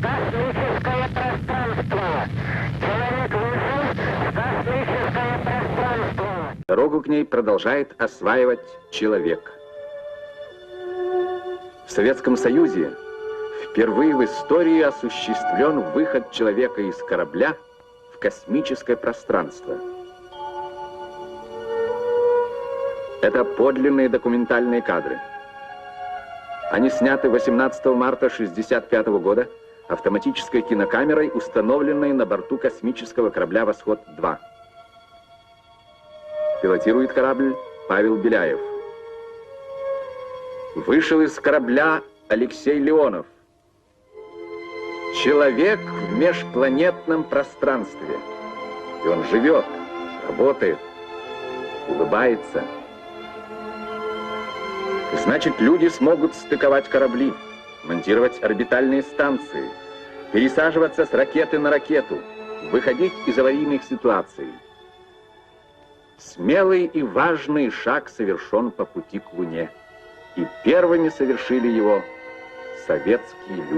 космическое пространство. Человек вышел в космическое пространство. Дорогу к ней продолжает осваивать человек. В Советском Союзе впервые в истории осуществлен выход человека из корабля в космическое пространство. Это подлинные документальные кадры. Они сняты 18 марта 1965 года автоматической кинокамерой, установленной на борту космического корабля «Восход-2». Пилотирует корабль Павел Беляев. Вышел из корабля Алексей Леонов. Человек в межпланетном пространстве. И он живет, работает, улыбается. Значит, люди смогут стыковать корабли, монтировать орбитальные станции, пересаживаться с ракеты на ракету, выходить из аварийных ситуаций. Смелый и важный шаг совершен по пути к Луне. И первыми совершили его советские люди.